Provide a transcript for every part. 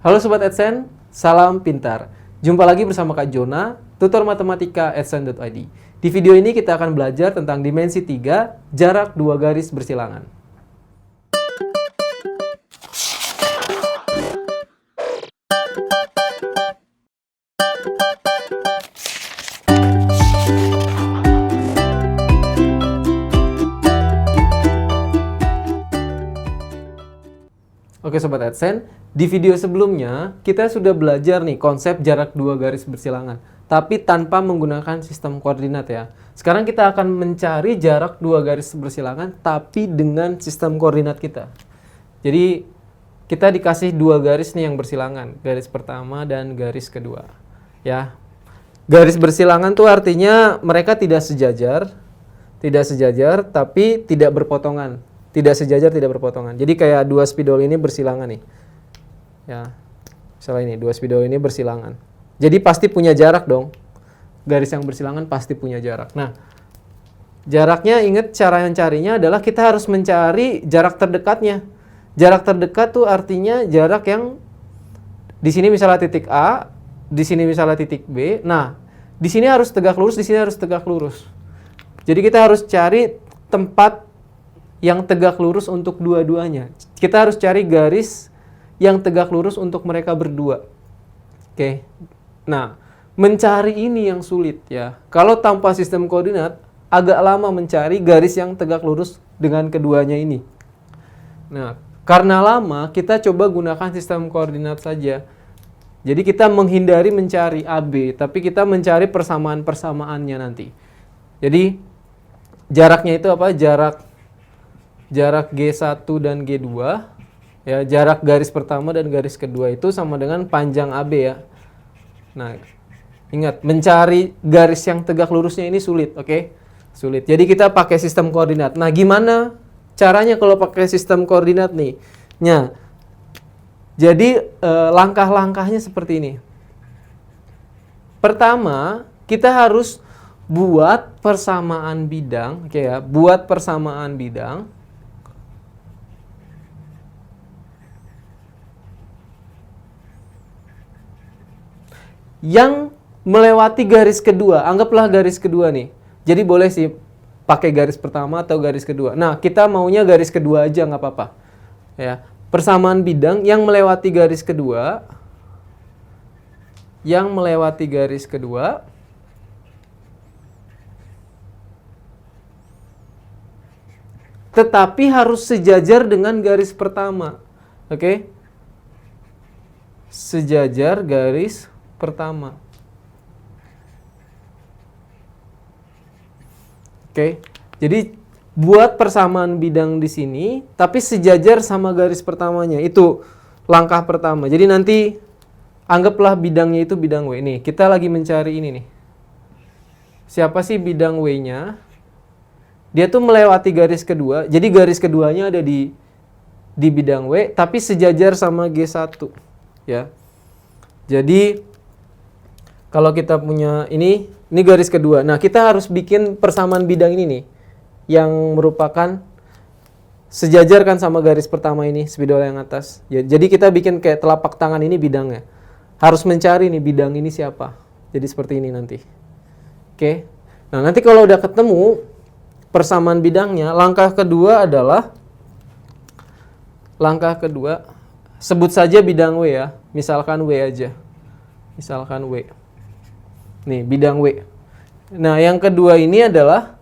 Halo Sobat AdSense, salam pintar. Jumpa lagi bersama Kak Jona, tutor matematika adsense.id. Di video ini kita akan belajar tentang dimensi 3, jarak dua garis bersilangan. Oke Sobat AdSense, di video sebelumnya kita sudah belajar nih konsep jarak dua garis bersilangan, tapi tanpa menggunakan sistem koordinat ya. Sekarang kita akan mencari jarak dua garis bersilangan, tapi dengan sistem koordinat kita. Jadi kita dikasih dua garis nih yang bersilangan, garis pertama dan garis kedua. Ya, garis bersilangan tuh artinya mereka tidak sejajar, tapi tidak berpotongan. Tidak sejajar, tidak berpotongan. Jadi kayak dua spidol ini bersilangan nih. Ya, misalnya ini, dua spidol ini bersilangan. Jadi pasti punya jarak dong. Garis yang bersilangan pasti punya jarak. Nah, jaraknya ingat cara mencarinya adalah kita harus mencari jarak terdekatnya. Jarak terdekat tuh artinya jarak yang di sini misalnya titik A, di sini misalnya titik B. Nah, di sini harus tegak lurus, di sini harus tegak lurus. Jadi kita harus cari tempat yang tegak lurus untuk dua-duanya. Kita harus cari garis yang tegak lurus untuk mereka berdua. Oke. Nah, mencari ini yang sulit ya. Kalau tanpa sistem koordinat, agak lama mencari garis yang tegak lurus dengan keduanya ini. Nah, karena lama, kita coba gunakan sistem koordinat saja. Jadi kita menghindari mencari AB, tapi kita mencari persamaan-persamaannya nanti. Jadi, jaraknya itu apa? Jarak G1 dan G2, ya, jarak garis pertama dan garis kedua itu sama dengan panjang AB ya. Nah, ingat, mencari garis yang tegak lurusnya ini sulit, oke? Sulit. Jadi kita pakai sistem koordinat. Nah, gimana caranya kalau pakai sistem koordinat nih? Nah, jadi langkah-langkahnya seperti ini. Pertama, kita harus buat persamaan bidang, oke ya, buat persamaan bidang. Yang melewati garis kedua, anggaplah garis kedua nih. Jadi boleh sih pakai garis pertama atau garis kedua. Nah, kita maunya garis kedua aja nggak apa-apa. Ya, persamaan bidang yang melewati garis kedua, tetapi harus sejajar dengan garis pertama. Oke? Sejajar garis pertama. Oke. Jadi buat persamaan bidang di sini tapi sejajar sama garis pertamanya. Itu langkah pertama. Jadi nanti anggaplah bidangnya itu bidang W. Nih, kita lagi mencari ini nih. Siapa sih bidang W-nya? Dia tuh melewati garis kedua. Jadi garis keduanya ada di bidang W tapi sejajar sama G1, ya. Jadi kalau kita punya ini garis kedua. Nah, kita harus bikin persamaan bidang ini nih, yang merupakan sejajar kan sama garis pertama ini, spidol yang atas. Ya, jadi kita bikin kayak telapak tangan ini bidangnya. Harus mencari nih bidang ini siapa. Jadi seperti ini nanti. Oke. Nah, nanti kalau udah ketemu persamaan bidangnya, langkah kedua sebut saja bidang W ya. Misalkan W aja. Misalkan W. Nih, bidang W. Nah, yang kedua ini adalah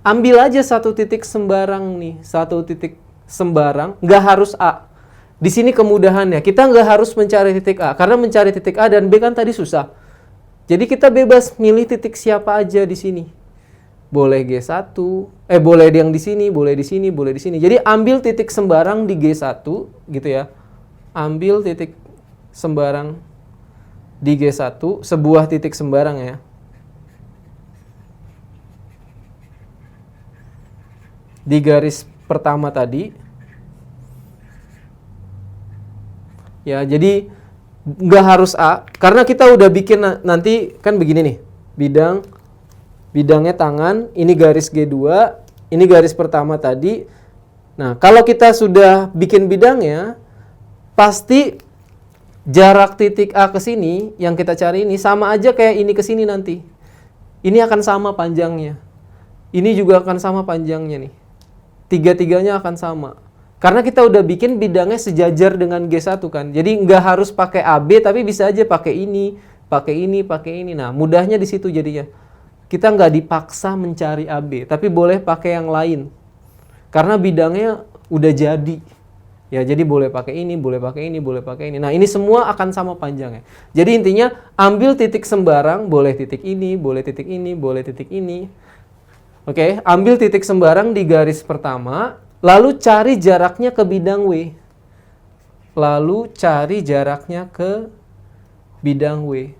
ambil aja satu titik sembarang nih. Satu titik sembarang, nggak harus A. Di sini kemudahannya, kita nggak harus mencari titik A. Karena mencari titik A dan B kan tadi susah. Jadi kita bebas milih titik siapa aja di sini. Boleh G1, boleh yang di sini, boleh di sini, boleh di sini. Jadi ambil titik sembarang di G1 gitu ya. Ambil titik sembarang di G1, sebuah titik sembarang ya. Di garis pertama tadi. Ya, jadi nggak harus A. Karena kita udah bikin nanti kan begini nih. Bidangnya tangan, ini garis G2, ini garis pertama tadi. Nah, kalau kita sudah bikin bidangnya, pasti jarak titik A ke sini yang kita cari ini sama aja kayak ini ke sini nanti. Ini akan sama panjangnya. Ini juga akan sama panjangnya nih. Tiga-tiganya akan sama. Karena kita udah bikin bidangnya sejajar dengan G1 kan. Jadi nggak harus pakai AB tapi bisa aja pakai ini, pakai ini, pakai ini. Nah, mudahnya di situ jadinya. Kita nggak dipaksa mencari AB, tapi boleh pakai yang lain. Karena bidangnya udah jadi. Ya, jadi boleh pakai ini, boleh pakai ini, boleh pakai ini. Nah, ini semua akan sama panjangnya. Jadi intinya ambil titik sembarang, boleh titik ini, boleh titik ini, boleh titik ini. Oke, ambil titik sembarang di garis pertama, lalu cari jaraknya ke bidang W. Lalu cari jaraknya ke bidang W.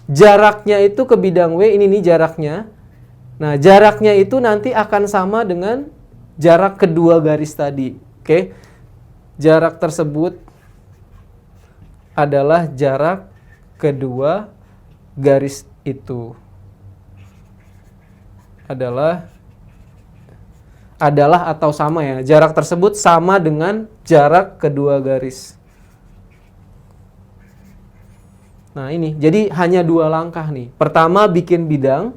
Jaraknya itu ke bidang W, ini nih jaraknya. Nah, jaraknya itu nanti akan sama dengan jarak kedua garis tadi. Oke. Jarak tersebut adalah jarak kedua garis itu. Adalah atau sama ya. Jarak tersebut sama dengan jarak kedua garis. Nah ini, jadi hanya 2 langkah nih. Pertama bikin bidang,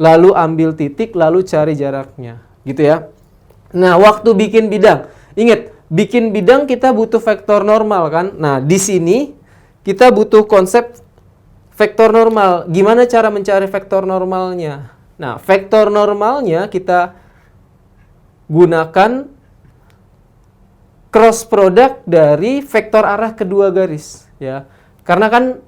lalu ambil titik, lalu cari jaraknya. Gitu ya. Nah waktu bikin bidang, ingat, bikin bidang kita butuh vektor normal kan. Nah di sini kita butuh konsep vektor normal. Gimana cara mencari vektor normalnya? Nah vektor normalnya kita gunakan cross product dari vektor arah kedua garis. Ya. Karena kan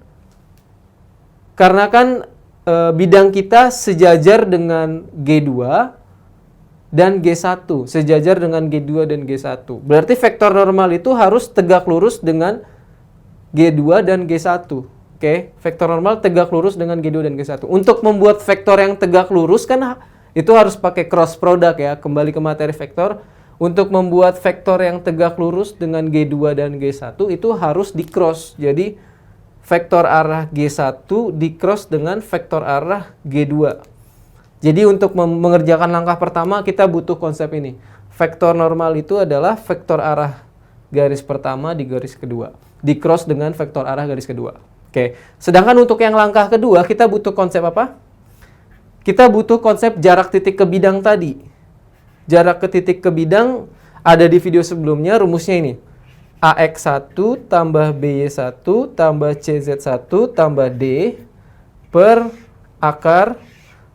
bidang kita sejajar dengan G2 dan G1, sejajar dengan G2 dan G1. Berarti vektor normal itu harus tegak lurus dengan G2 dan G1. Oke, vektor normal tegak lurus dengan G2 dan G1. Untuk membuat vektor yang tegak lurus kan itu harus pakai cross product ya, kembali ke materi vektor. Untuk membuat vektor yang tegak lurus dengan G2 dan G1 itu harus di-cross. Jadi vektor arah G1 di-cross dengan vektor arah G2. Jadi untuk mengerjakan langkah pertama kita butuh konsep ini. Vektor normal itu adalah vektor arah garis pertama di garis kedua. Di-cross dengan vektor arah garis kedua. Oke. Sedangkan untuk yang langkah kedua kita butuh konsep apa? Kita butuh konsep jarak titik ke bidang tadi. Jarak ke titik ke bidang ada di video sebelumnya, rumusnya ini. AX1 tambah BY1 tambah CZ1 tambah D per akar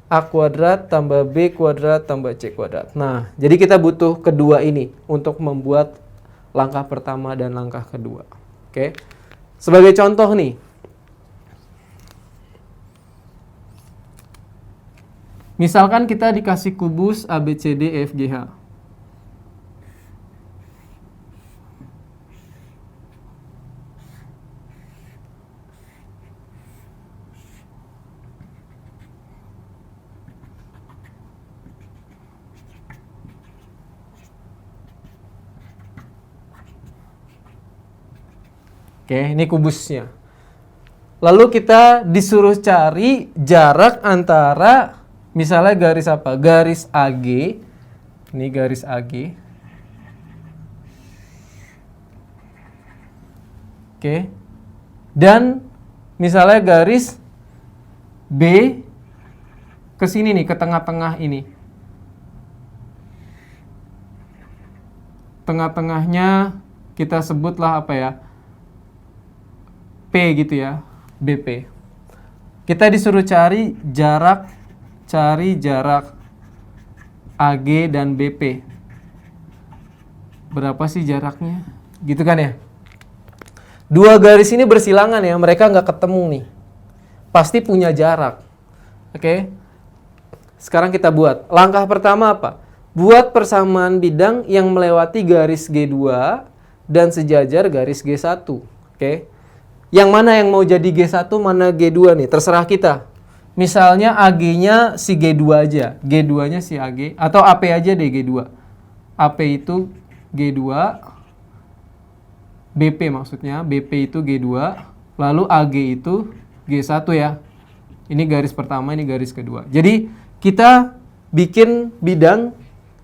A kuadrat tambah B kuadrat tambah C kuadrat. Nah, jadi kita butuh kedua ini untuk membuat langkah pertama dan langkah kedua. Oke. Sebagai contoh nih. Misalkan kita dikasih kubus ABCDEFGH. Oke, ini kubusnya. Lalu kita disuruh cari jarak antara misalnya garis apa? Garis AG. Ini garis AG. Oke. Dan misalnya garis B ke sini nih, ke tengah-tengah ini. Tengah-tengahnya kita sebutlah apa ya? P gitu ya, BP. Kita disuruh cari jarak AG dan BP. Berapa sih jaraknya? Gitu kan ya? Dua garis ini bersilangan ya, mereka nggak ketemu nih. Pasti punya jarak. Oke? Sekarang kita buat. Langkah pertama apa? Buat persamaan bidang yang melewati garis G2 dan sejajar garis G1. Oke? Yang mana yang mau jadi G1, mana G2 nih? Terserah kita. Misalnya AG-nya si G2 aja. G2-nya si AG. Atau AP aja deh G2. AP itu G2. BP maksudnya. BP itu G2. Lalu AG itu G1 ya. Ini garis pertama, ini garis kedua. Jadi kita bikin bidang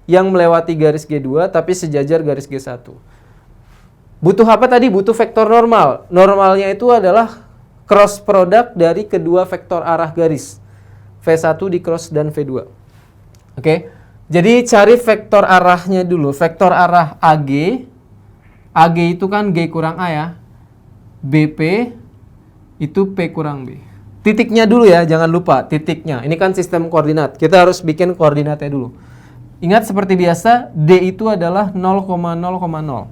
yang melewati garis G2 tapi sejajar garis G1. Butuh apa tadi? Butuh vektor normal. Normalnya itu adalah cross product dari kedua vektor arah garis. V1 di cross dan V2. Oke. Jadi cari vektor arahnya dulu. Vektor arah AG. AG itu kan G kurang A ya. BP itu P kurang B. Titiknya dulu ya, jangan lupa titiknya. Ini kan sistem koordinat. Kita harus bikin koordinatnya dulu. Ingat seperti biasa, D itu adalah 0,0,0.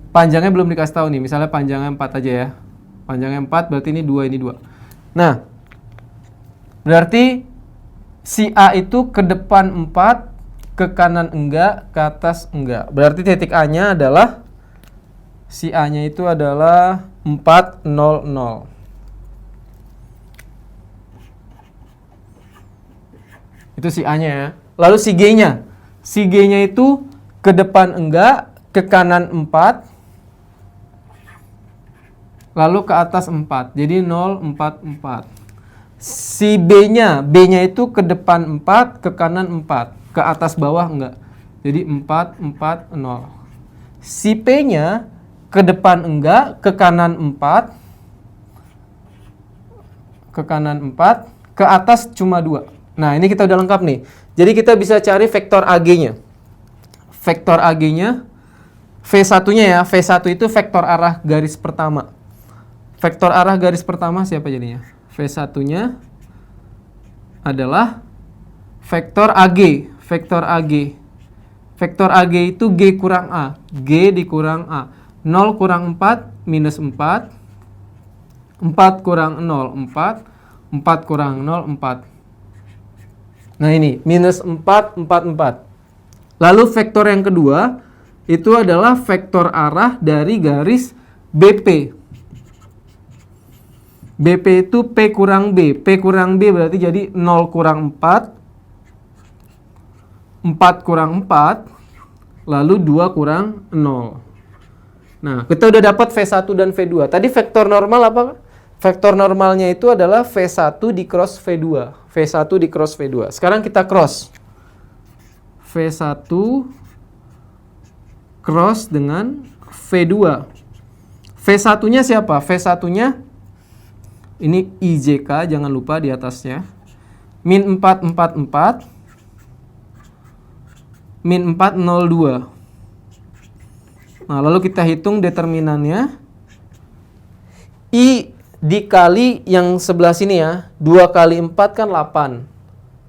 Panjangnya belum dikasih tahu nih. Misalnya panjangnya 4 aja ya. Panjangnya 4 berarti ini 2, ini 2. Nah, berarti si A itu ke depan 4, ke kanan enggak, ke atas enggak. Berarti titik A-nya adalah, si A-nya itu adalah 4, 0, 0. Itu si A-nya ya. Lalu si G-nya. Si G-nya itu ke depan enggak, ke kanan 4, lalu ke atas 4. Jadi 0, 4, 4. Si B-nya. B-nya itu ke depan 4, ke kanan 4. Ke atas bawah enggak. Jadi 4, 4, 0. Si P-nya ke depan enggak, ke kanan 4. Ke kanan 4, ke atas cuma 2. Nah, ini kita udah lengkap nih. Jadi kita bisa cari vektor AG-nya. Vektor AG-nya, V1-nya ya. V1 itu vektor arah garis pertama. Vektor arah garis pertama siapa jadinya? V1-nya adalah vektor AG. Vektor AG. Vektor AG itu G kurang A. G dikurang A. 0 kurang 4, minus 4. 4 kurang 0, 4. 4 kurang 0, 4. Nah ini, minus 4, 4, 4. Lalu vektor yang kedua, itu adalah vektor arah dari garis BP. BP itu P kurang B. P kurang B berarti jadi 0 kurang 4. 4 kurang 4. Lalu 2 kurang 0. Nah, kita udah dapat V1 dan V2. Tadi vektor normal apa? Vektor normalnya itu adalah V1 di cross V2. V1 di cross V2. Sekarang kita cross. V1 cross dengan V2. V1-nya siapa? V1-nya ini IJK, jangan lupa di atasnya. Min 4, 4, 4. Min 4, 0, 2. Nah, lalu kita hitung determinannya. I dikali yang sebelah sini ya. 2 kali 4 kan 8.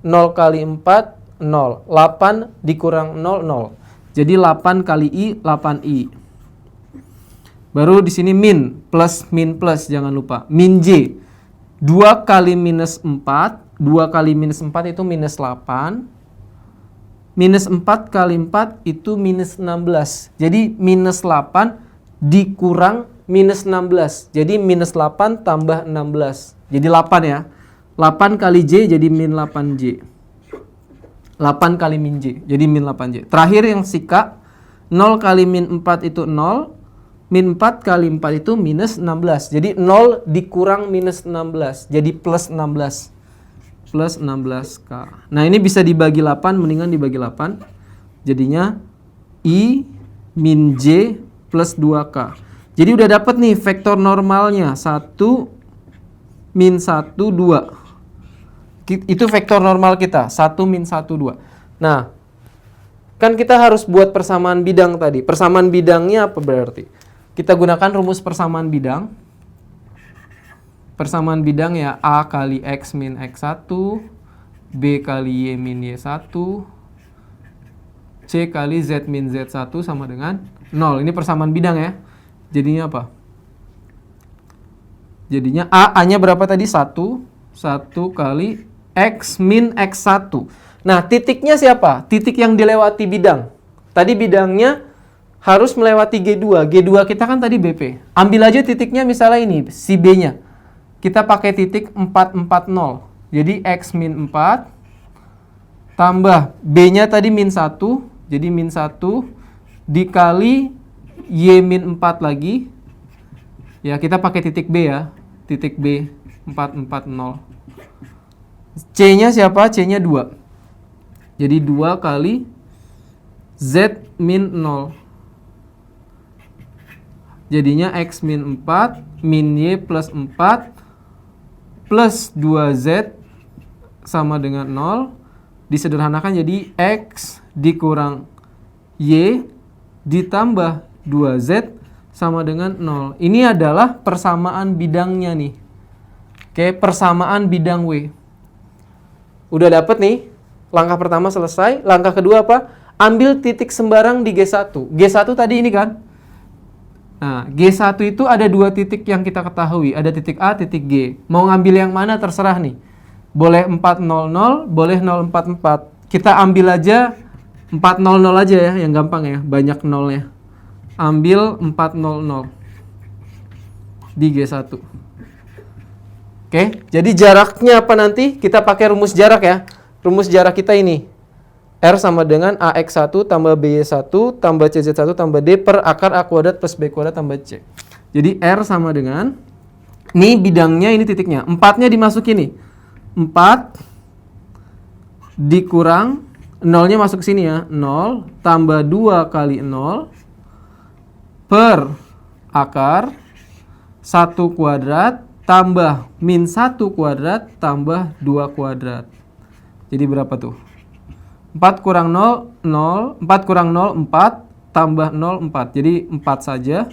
0 kali 4, 0. 8 dikurang 0, 0. Jadi 8 kali I, 8I. Baru di sini min plus, jangan lupa. Min J. 2 kali minus 4. 2 kali minus 4 itu minus 8. Minus 4 kali 4 itu minus 16. Jadi minus 8 dikurang minus 16. Jadi minus 8 tambah 16. Jadi 8 ya. 8 kali J jadi min 8J. 8 kali min J. Jadi min 8J. Terakhir yang si K. 0 kali min 4 itu 0. Min 4 kali 4 itu minus 16. Jadi 0 dikurang minus 16. Jadi plus 16. Plus 16K. Nah ini bisa dibagi 8. Mendingan dibagi 8. Jadinya I min J plus 2K. Jadi udah dapat nih vektor normalnya 1 min 1 2. Itu vektor normal kita 1 min 1 2. Nah, kan kita harus buat persamaan bidang tadi. Persamaan bidangnya apa berarti? Kita gunakan rumus persamaan bidang. Persamaan bidang ya A kali X min X1, B kali Y min Y1, C kali Z min Z1 sama dengan 0. Ini persamaan bidang ya. Jadinya apa? Jadinya A-nya berapa tadi? 1. 1 kali X min X1. Nah, titiknya siapa? Titik yang dilewati bidang. Tadi bidangnya harus melewati G2. G2 kita kan tadi BP. Ambil aja titiknya misalnya ini, si B-nya. Kita pakai titik 440. Jadi X min 4 tambah B-nya tadi min 1. Jadi min 1 dikali Y min 4 lagi. Ya, kita pakai titik B ya. Titik B 440. C-nya siapa? C-nya 2. Jadi 2 kali Z min 0. Jadinya X min 4 min Y plus 4 plus 2Z sama dengan 0. Disederhanakan jadi X dikurang Y ditambah 2Z sama dengan 0. Ini adalah persamaan bidangnya nih. Oke, persamaan bidang W. Udah dapet nih. Langkah pertama selesai. Langkah kedua apa? Ambil titik sembarang di G1. G1 tadi ini kan? Nah, G1 itu ada 2 titik yang kita ketahui. Ada titik A, titik G. Mau ngambil yang mana terserah nih. Boleh 400, boleh 044. Kita ambil aja 400 aja ya, yang gampang ya. Banyak nolnya. Ambil 400 di G1. Oke, jadi jaraknya apa nanti? Kita pakai rumus jarak ya. Rumus jarak kita ini. R sama dengan AX1 tambah BY1 tambah CZ1 tambah D per akar A kuadrat plus B kuadrat tambah C. Jadi R sama dengan, ini bidangnya, ini titiknya. 4-nya dimasukin nih. 4 dikurang, 0-nya masuk ke sini ya. 0 tambah 2 kali 0 per akar 1 kuadrat tambah min 1 kuadrat tambah 2 kuadrat. Jadi berapa tuh? 4 kurang 0, 0. 4 kurang 0, 4. Tambah 0, 4. Jadi 4 saja.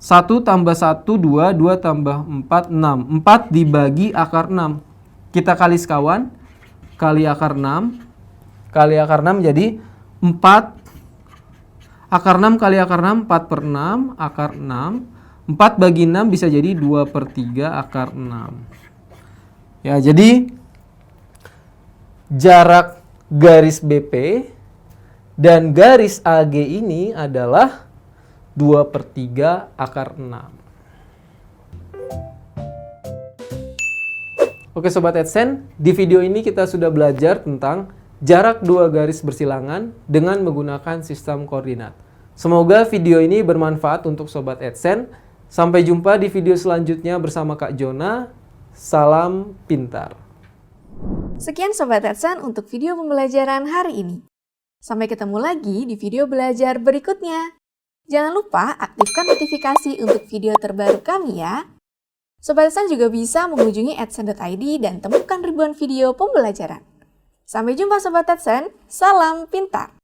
1 tambah 1, 2. 2 tambah 4, 6. 4 dibagi akar 6. Kita kali sekawan. Kali akar 6. Kali akar 6 jadi 4. Akar 6 kali akar 6, 4 per 6. Akar 6. 4 bagi 6 bisa jadi 2 per 3 akar 6. Ya, jadi jarak garis BP dan garis AG ini adalah 2 per 3 akar 6. Oke Sobat AdSense, di video ini kita sudah belajar tentang jarak 2 garis bersilangan dengan menggunakan sistem koordinat. Semoga video ini bermanfaat untuk Sobat AdSense. Sampai jumpa di video selanjutnya bersama Kak Jona. Salam pintar. Sekian Sobat AdSense untuk video pembelajaran hari ini. Sampai ketemu lagi di video belajar berikutnya. Jangan lupa aktifkan notifikasi untuk video terbaru kami ya. Sobat AdSense juga bisa mengunjungi adsense.id dan temukan ribuan video pembelajaran. Sampai jumpa Sobat AdSense, salam pintar!